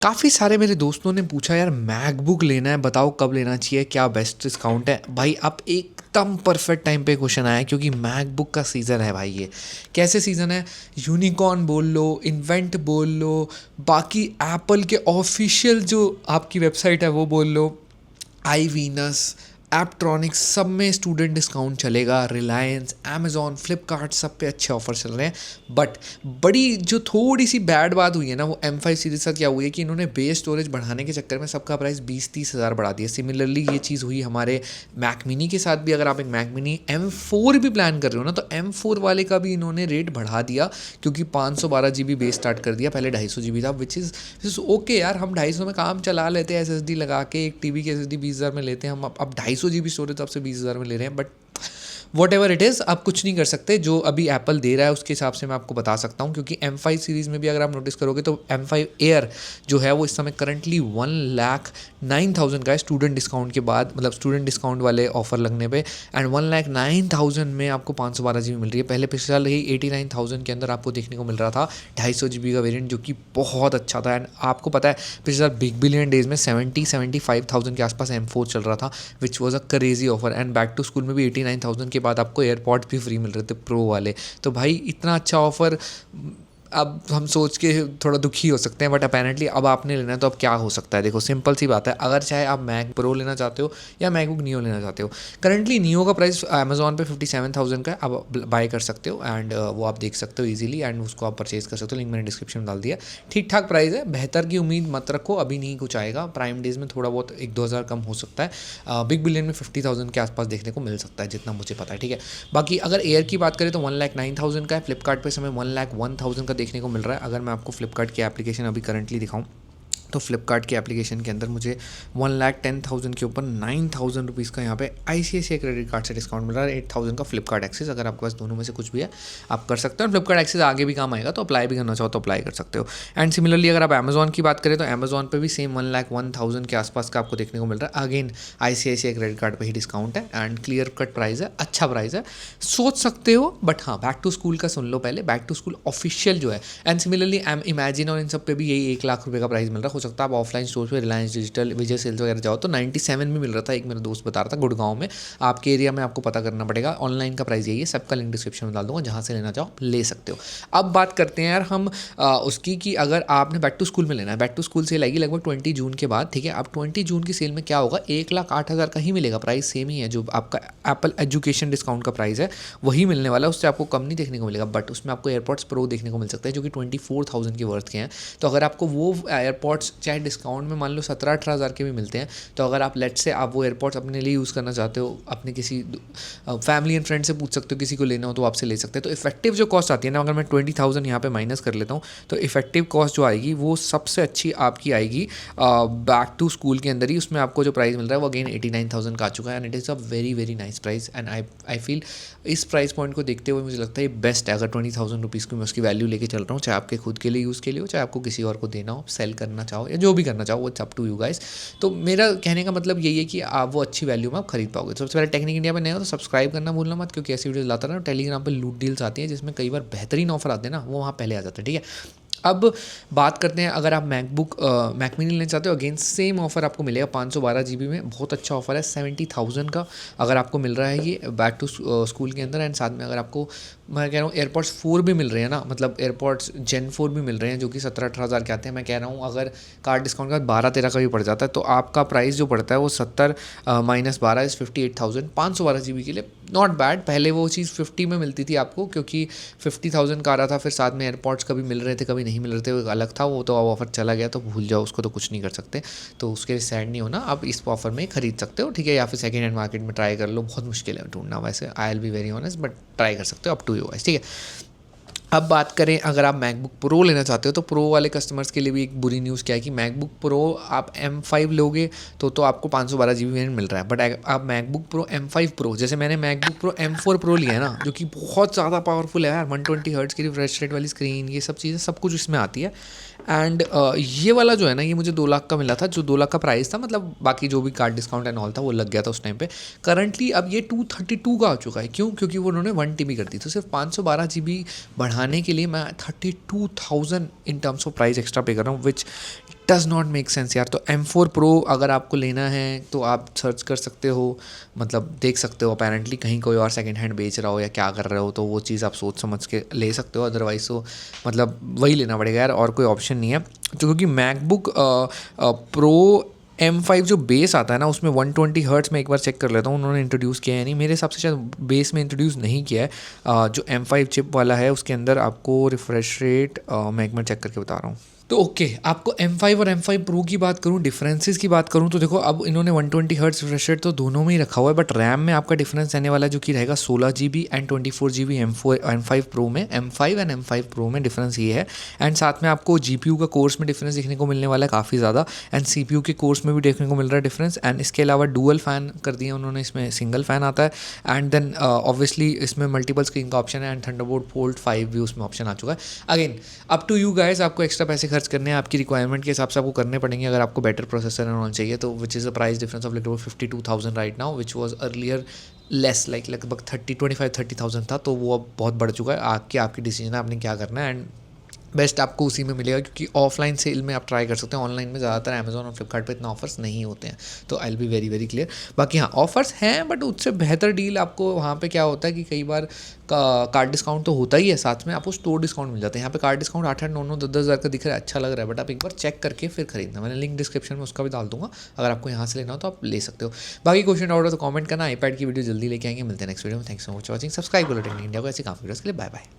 काफ़ी सारे मेरे दोस्तों ने पूछा यार मैकबुक लेना है, बताओ कब लेना चाहिए, क्या बेस्ट डिस्काउंट है। भाई अब एकदम परफेक्ट टाइम पे क्वेश्चन आया क्योंकि मैकबुक का सीज़न है भाई। ये कैसे सीज़न है? यूनिकॉर्न बोल लो, इन्वेंट बोल लो, बाकी एप्पल के ऑफिशियल जो आपकी वेबसाइट है वो बोल लो, आई वीनस, एप्ट्रॉनिक्स, सब में स्टूडेंट डिस्काउंट चलेगा। रिलायंस, अमेजॉन, फ्लिपकार्ट, सब पे अच्छे ऑफर चल रहे हैं। बट बड़ी जो थोड़ी सी बैड बात हुई है ना, वो M5 सीरीज का क्या हुई है कि इन्होंने बेस स्टोरेज बढ़ाने के चक्कर में सबका प्राइस 20-30 हज़ार बढ़ा दिया। सिमिलरली ये चीज़ हुई हमारे मैक मिनी के साथ भी। अगर आप एक मैक मिनी M4 भी प्लान कर रहे हो ना, तो M4 वाले का भी इन्होंने रेट बढ़ा दिया क्योंकि 512 GB बेस स्टार्ट कर दिया, पहले 250 GB था। विच इज़ ओके यार, हम 250 में काम चला लेते हैं। SSD लगा के एक टीवी की SSD 20 हज़ार में लेते हैं हम। अब 250 GB स्टोरेज आपसे 20 हज़ार में ले रहे हैं। But what ever it is, आप कुछ नहीं कर सकते। जो अभी एप्पल दे रहा है उसके हिसाब से मैं आपको बता सकता हूँ, क्योंकि M5 सीरीज़ में भी अगर आप नोटिस करोगे तो M5 एयर जो है वो इस समय करंटली 1,09,000 का है स्टूडेंट डिस्काउंट के बाद, मतलब स्टूडेंट डिस्काउंट वाले ऑफर लगने पे। एंड 1,09,000 में आपको 512 GB मिल रही है। पहले पिछले साल ही 89,000 के अंदर आपको देखने को मिल रहा था 250 GB का वेरिएंट, जो कि बहुत अच्छा था। एंड आपको पता है पिछले साल बिग बिलियन डेज में 75,000 के आसपास M4 चल रहा था, which was a crazy offer. And back to school में भी 89,000 के बाद आपको एयरपॉड्स भी फ्री मिल रहे थे प्रो वाले। तो भाई इतना अच्छा ऑफर, अब हम सोच के थोड़ा दुखी हो सकते हैं, बट अपेरेंटली अब आपने लेना है तो अब क्या हो सकता है। देखो सिंपल सी बात है, अगर चाहे आप मैक प्रो लेना चाहते हो या मैकबुक नियो लेना चाहते हो, करंटली नियो का प्राइस अमेजॉन पे 57,000 का है। आप बाय कर सकते हो एंड वो आप देख सकते हो इजीली, एंड उसको आप परचेज कर सकते हो। लिंक मैंने डिस्क्रिप्शन में डाल दिया। ठीक ठाक प्राइस है, बेहतर की उम्मीद मत रखो, अभी नहीं कुछ आएगा। प्राइम डेज में थोड़ा बहुत 1-2 हज़ार कम हो सकता है। बिग बिलियन में 50,000 के आसपास देखने को मिल सकता है, जितना मुझे पता है। ठीक है, बाकी अगर एयर की बात करें तो 1,09,000 का है। फ्लिपकार्ट पे समय 1,01,000 का देखने को मिल रहा है। अगर मैं आपको फ्लिपकार्ट की एप्लीकेशन अभी करंटली दिखाऊं तो फ्लिपकार्ट की एप्लीकेशन के अंदर मुझे 1,10,000 के ऊपर 9,000 रुपीज़ का यहाँ पे ICICI क्रेडिट कार्ड से डिस्काउंट मिल रहा है। 8,000 का फ्लिपकार्ट एक्सेस, अगर आपके पास दोनों में से कुछ भी है आप कर सकते हो। फ्लिपकार्ट एक्सेस आगे भी काम आएगा, तो अप्लाई भी करना चाहो तो अप्लाई कर सकते हो। एंड सिमिलरली अगर आप अमेजॉन की बात करें तो अमेजॉन पे भी सेम 1,01,000 के आसपास का आपको देखने को मिल रहा है। अगेन ICICI क्रेडिट कार्ड पर ही डिस्काउंट है एंड क्लियर कट प्राइस है, अच्छा प्राइस है, सोच सकते हो। बट हाँ, बैक टू स्कूल का सुन लो पहले, बैक टू स्कूल ऑफिशियल जो है। एंड सिमिलरली इमेजिन और इन सब पे भी यही 1 लाख रुपये का प्राइस मिल रहा है। हो सकता है आप ऑफलाइन स्टोर पे रिलायंस डिजिटल, विजय सेल्स वगैरह जाओ तो 97 में मिल रहा था। एक मेरा दोस्त बता रहा था गुड़गांव में। आपके एरिया में आपको पता करना पड़ेगा। ऑनलाइन का प्राइस यही है, सबका लिंक डिस्क्रिप्शन में डाल दूंगा, जहाँ से लेना चाहो ले सकते हो। अब बात करते हैं यार हम उसकी कि अगर आपने बैक टू स्कूल में लेना है, बैक टू स्कूल सेल आएगी लगभग 20 जून के बाद। ठीक है, अब 20 जून की सेल में क्या होगा, 1,08,000 का ही मिलेगा, प्राइस सेम ही है। जो आपका एप्पल एजुकेशन डिस्काउंट का प्राइस है वही मिलने वाला है, उससे आपको कम नहीं देखने को मिलेगा। बट उसमें आपको एयरपॉड्स प्रो देखने को मिल सकता है जो कि 24,000 के वर्थ के हैं। तो अगर आपको वो एयरपॉड्स चाहे डिस्काउंट में मान लो 17-18 हज़ार के भी मिलते हैं, तो अगर आप लेट से आप वो एयरपॉड्स अपने लिए यूज़ करना चाहते हो, अपने किसी फैमिली एंड फ्रेंड से पूछ सकते हो, किसी को लेना हो तो आपसे ले सकते हैं। तो इफेक्टिव जो कॉस्ट आती है ना, अगर मैं 20,000 यहाँ पे माइनस कर लेता हूँ तो इफेक्टिव कॉस्ट जो आएगी वो सबसे अच्छी आपकी आएगी बैक टू स्कूल के अंदर ही। उसमें आपको जो प्राइस मिल रहा है वो अगेन 89,000 का आ चुका है and it is a very very nice price. And I feel इस प्राइस पॉइंट को देखते हुए मुझे लगता है ये बेस्ट है। अगर 20,000 रुपीज़ की मैं उसकी वैल्यू लेके चल रहा हूँ, चाहे आपके खुद के लिए यूज़ के लिए हो, चाहे आपको किसी और को देना हो, सेल करना चाहो या जो भी करना चाहो, वो it's up to you guys. तो मेरा कहने का मतलब यही है कि आप वो अच्छी वैल्यू में आप खरीद पाओगे। तो सबसे पहले टेक्निक इंडिया में नए हो तो सब्सक्राइब करना भूलना मत, क्योंकि ऐसी वीडियोस लाता रहना। टेलीग्राम पर लूट डील्स आती हैं जिसमें कई बार बेहतरीन ऑफर आते हैं ना, वो वहाँ पहले आ जाते हैं। ठीक है, अब बात करते हैं अगर आप मैक मिनी लेना चाहते हो, अगेन सेम ऑफर आपको मिलेगा 512 GB में। बहुत अच्छा ऑफर है, 70,000 का अगर आपको मिल रहा है ये बैक टू स्कूल के अंदर। एंड साथ में अगर आपको मैं कह रहा हूँ एयरपॉड्स 4 भी मिल रहे हैं ना, मतलब एयरपॉड्स Gen 4 भी मिल रहे हैं जो कि 17-18 हज़ार के आते हैं। मैं कह रहा हूँ अगर कार्ड डिस्काउंट का 12-13 का भी पड़ जाता है तो आपका प्राइस जो पड़ता है वो 70 माइनस 12 इस 58,000। 512 GB के लिए नॉट बैड। पहले वो चीज़ 50 में मिलती थी आपको, क्योंकि 50,000 का आ रहा था, फिर साथ में एयरपॉड्स कभी मिल रहे थे कभी नहीं मिल रहे थे, वो एक अलग था। वो तो अब ऑफर चला गया तो भूल जाओ उसको, तो कुछ नहीं कर सकते। तो उसके लिए सैड नहीं होना, आप इस ऑफर में खरीद सकते हो। ठीक है, या फिर सेकेंड हैंड मार्केट में ट्राई कर लो, बहुत मुश्किल है ढूंढना वैसे, I will be very honest, but try कर सकते हो, अप टू यू गाइस। ठीक है, अब बात करें अगर आप मैकबुक प्रो लेना चाहते हो तो प्रो वाले कस्टमर्स के लिए भी एक बुरी न्यूज़ क्या है कि मैकबुक प्रो आप M5 लोगे तो आपको 512 GB वेरिएंट मिल रहा है। बट आप मैकबुक प्रो M5 प्रो, जैसे मैंने मैकबुक प्रो M4 प्रो लिया है ना, जो कि बहुत ज़्यादा पावरफुल है यार, 120 हर्ट्ज़ की रिफ्रेश रेट वाली स्क्रीन, ये सब चीज़ें सब कुछ इसमें आती है। एंड ये वाला जो है ना, ये मुझे 2 लाख का मिला था, जो 2 लाख का प्राइस था, मतलब बाकी जो भी कार्ड डिस्काउंट एंड ऑल था वो लग गया था उस टाइम पे। करंटली अब ये 232 का आ चुका है। क्यों? क्योंकि वो उन्होंने 1 TB कर दी, तो सिर्फ 512 GB बढ़ाने के लिए मैं 32,000 in terms of price extra पे कर रहा हूँ, विच डज़ नॉट मेक सेंस यार। तो M4 Pro अगर आपको लेना है तो आप सर्च कर सकते हो, मतलब देख सकते हो अपेरेंटली कहीं कोई और सेकंड हैंड बेच रहा हो या क्या कर रहे हो, तो वो चीज़ आप सोच समझ के ले सकते हो। अदरवाइज़ तो मतलब वही लेना पड़ेगा यार, और कोई ऑप्शन नहीं है। तो क्योंकि मैकबुक प्रो M5 जो बेस आता है ना, उसमें 120 हर्ट्स में एक बार चेक कर लेता हूँ उन्होंने इंट्रोड्यूस किया है नहीं, मेरे हिसाब से शायद बेस में इंट्रोड्यूस नहीं किया है। जो M5 चिप वाला है उसके अंदर आपको रिफ्रेश रेट मैं एक मिनट चेक करके बता रहा हूँ। तो ओके, आपको M5 और M5 Pro की बात करूँ, डिफरेंसेस की बात करूँ, तो देखो अब इन्होंने 120 हर्ट्स रिफ्रेश रेट तो दोनों में ही रखा हुआ है, बट रैम में आपका डिफरेंस रहने वाला है जो कि रहेगा 16 GB and 24 GB M5 Pro में। M5 एंड M5 Pro में डिफरेंस ये है। एंड साथ में आपको GPU का कोर्स में डिफरेंस देखने को मिलने वाला है काफ़ी ज़्यादा, एंड CPU के कोर्स में भी देखने को मिल रहा है डिफरेंस। एंड इसके अलावा डुअल फ़ैन कर दिया उन्होंने, इसमें सिंगल फ़ैन आता है। एंड देन ऑब्वियसली इसमें मल्टीपल स्क्रीन का ऑप्शन है, एंड थंडरबोल्ट फोल्ड 5 भी उसमें ऑप्शन आ चुका है। Again up to you guys, आपको एक्स्ट्रा पैसे खर्च करने हैं, आपकी रिक्वायरमेंट के हिसाब से आपको करने पड़ेंगे अगर आपको बेटर प्रोसेसर होना चाहिए तो, which is a price difference of लगभग 52,000 right now, which was earlier less like लगभग 25-30,000 था। तो वो अब बहुत बढ़ चुका है। आपकी डिसीजन है आपने क्या करना है, एंड बेस्ट आपको उसी में मिलेगा, क्योंकि ऑफलाइन सेल में आप ट्राई कर सकते हैं, ऑनलाइन में ज़्यादातर अमेजोन और फ्लिपकार्ट पे इतना ऑफर्स नहीं होते हैं। तो I will be very very clear. बाकी हाँ, ऑफर्स हैं बट उससे बेहतर डील आपको वहाँ पे क्या होता है कि कई बार कार्ड डिस्काउंट तो होता ही है, साथ में आपको स्टोर डिस्काउंट मिल जाते हैं। यहाँ पे कार्ड डिस्काउंट 8-8, 9-9, 10-10 हज़ार का दिख रहा है, अच्छा लग रहा है, बट आप एक बार चेक करके फिर खरीदना। मैंने लिंक डिस्क्रिप्शन में उसका भी डाल दूंगा, अगर आपको यहाँ से लेना हो तो आप ले सकते हो। बाकी क्वेश्चन डाउट हो तो कमेंट करना, iPad की वीडियो जल्दी लेके आएंगे। मिलते हैं नेक्स्ट वीडियो में। Thanks so much watching, subscribe करो टेक्निक इंडिया को ऐसे काफ़ी वीडियोस के लिए। Bye bye.